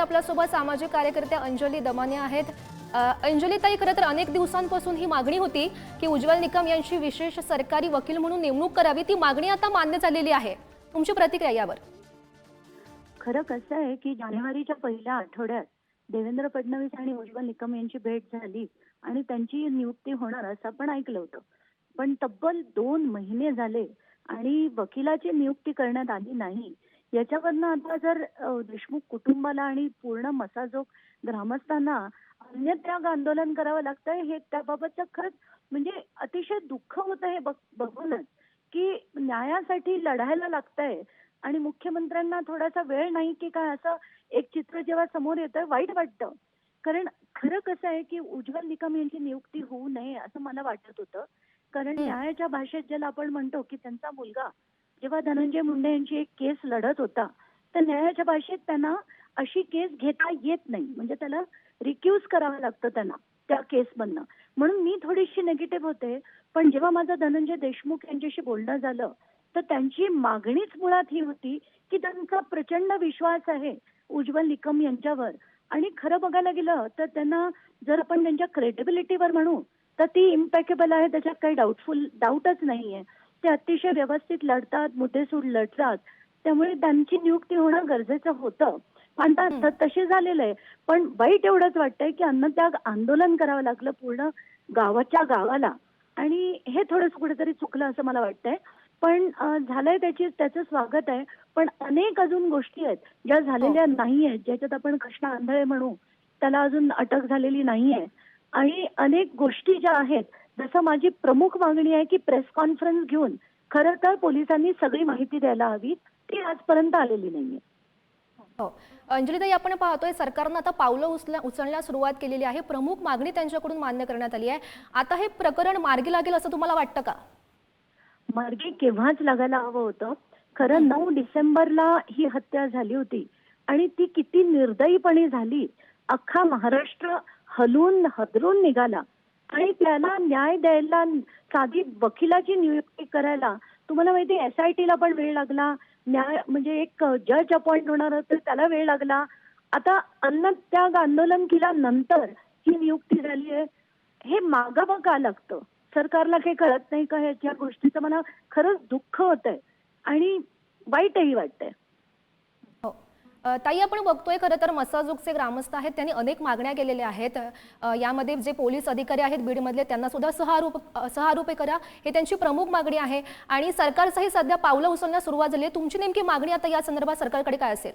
आपल्यासोबत सामाजिक कार्यकर्त्या अंजली दमाने आहेत। अंजलीताई, खरं तर अनेक दिवसांपासून ही मागणी होती की उज्ज्वल निकम यांची विशेष सरकारी वकील म्हणून नेमणूक करावी। ती मागणी आता मान्य झालेली आहे। तुमची प्रतिक्रिया यावर? खरं कसं आहे की जानेवारीच्या पहिल्या आठवड्यात देवेंद्र फडणवीस आणि उज्ज्वल निकम यांची भेट झाली आणि त्यांची नियुक्ती होणार असं आपण ऐकलं होतं। पण तब्बल 2 महिने झाले आणि वकिलाची नियुक्ती करण्यात आली नाही। याच्यावरनं आता जर देशमुख कुटुंबाला आणि पूर्ण मसाजोग ग्रामस्थांना अन्नत्याग आंदोलन करावं लागतंय, हे त्याबाबतचं खरंच म्हणजे अतिशय दुःख होतं हे बघूनच की न्यायासाठी लढायला लागतंय आणि मुख्यमंत्र्यांना थोडासा वेळ नाही की काय, असं एक चित्र जेव्हा समोर येतं वाईट वाटतं। कारण खरं कसं आहे की उज्ज्वल निकम यांची नियुक्ती होऊ नये असं मला वाटत होतं। कारण न्यायाच्या भाषेत ज्याला आपण म्हणतो की त्यांचा मुलगा जेव्हा धनंजय मुंडे यांची एक केस लढत होता, तर न्यायाच्या भाषेत त्यांना अशी केस घेता येत नाही, म्हणजे त्याला रिक्यूज करावं लागतं त्यांना त्या केसमधनं। म्हणून मी थोडीशी निगेटिव्ह होते। पण जेव्हा माझं धनंजय देशमुख यांच्याशी बोलणं झालं तर त्यांची मागणीच मुळात ही होती की त्यांचा प्रचंड विश्वास आहे उज्ज्वल निकम यांच्यावर आणि खरं बघायला गेलं तर त्यांना जर आपण त्यांच्या क्रेडिबिलिटीवर म्हणू तर ती इम्पॅकेबल आहे, त्याच्यात काही डाऊटच नाहीये। ते अतिशय व्यवस्थित लढतात, मुद्देसूद लढतात, त्यामुळे त्यांची नियुक्ती होणं गरजेचं होतं। आता तसे झालेलं आहे। पण वाईट एवढंच वाटतंय की अन्नत्याग आंदोलन करावं लागलं पूर्ण गावाच्या गावाला आणि हे थोडंसं कुठेतरी चुकलं असं मला वाटतंय। पण झालंय त्याचं स्वागत आहे। पण अनेक अजून गोष्टी आहेत ज्या झालेल्या नाहीयेत, ज्याच्यात आपण कृष्णा आंधळे म्हणू, त्याला अजून अटक झालेली नाहीये आणि अनेक गोष्टी ज्या आहेत, जसं माझी प्रमुख मागणी आहे की प्रेस कॉन्फरन्स घेऊन खरं तर पोलिसांनी सगळी माहिती द्यायला हवी, ती आजपर्यंत आलेली नाहीये। हो, अंजलीताई, आपण पाहतोय सरकारनं आता पावलं उचलण्यास सुरुवात केलेली आहे। प्रमुख मागणी त्यांच्याकडून मान्य करण्यात आली आहे। आता हे प्रकरण मार्गी लागेल असं तुम्हाला वाटतं का? मार्गी केव्हाच लागायला हवं होतं। खरं 9 डिसेंबरला ही हत्या झाली होती आणि ती किती निर्दयीपणे झाली। अख्खा महाराष्ट्र हलून हादरून निघाला आणि त्याला न्याय द्यायला साधी वकिलाची नियुक्ती करायला तुम्हाला माहिती SIT ला पण वेळ लागला, न्याय म्हणजे एक जज अपॉइंट होणार होते त्याला वेळ लागला। आता अन्नत्याग आंदोलन केल्यानंतर ही नियुक्ती झाली आहे, हे मागावं का लागतं? सरकारला काही कळत नाही का ह्याच्या गोष्टीचं? मला खरंच दुःख होतंय आणि वाईटही वाटतंय। हो, ताई, आपण बघतोय खरं तर मसाजोगचे ग्रामस्थ आहेत, त्यांनी अनेक मागण्या केलेल्या आहेत। यामध्ये जे पोलीस अधिकारी आहेत बीडमधले त्यांना सुद्धा सहारूपे करा, हे त्यांची प्रमुख मागणी आहे आणि सरकारचंही सध्या पावलं उचलण्यास सुरुवात झाली आहे। तुमची नेमकी मागणी आता या संदर्भात सरकारकडे काय असेल?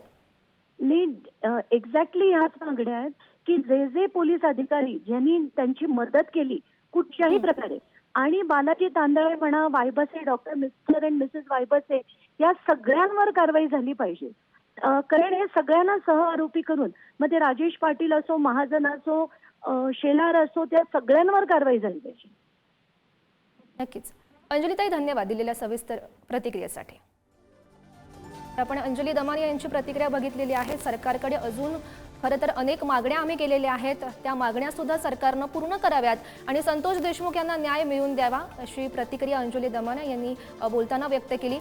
एक्झॅक्टली ह्याच मागण्या आहेत की जे पोलीस अधिकारी ज्यांनी त्यांची मदत केली कुठच्याही प्रकारे, आणि बालाजी तांदळे म्हणा, वायबसे, डॉक्टर मिस्टर अँड मिसेस वायबसे, या सगळ्यांवर कारवाई झाली पाहिजे। कारण हे सगळ्यांना सहआरोपी करून, मग ते राजेश पाटील असो, महाजन असो, शेलार असो, त्या सगळ्यांवर कारवाई झाली पाहिजे। नक्कीच अंजलीताई, धन्यवाद दिलेल्या सविस्तर प्रतिक्रियेसाठी। आपण अंजली दमाने यांची प्रतिक्रिया बघितलेली आहे। सरकारकडे अजून खरं तर अनेक मागण्या आम्ही केलेल्या आहेत, त्या मागण्या सुद्धा सरकारनं पूर्ण कराव्यात आणि संतोष देशमुख यांना न्याय मिळवून द्यावा, अशी प्रतिक्रिया अंजली दमाने यांनी बोलताना व्यक्त केली।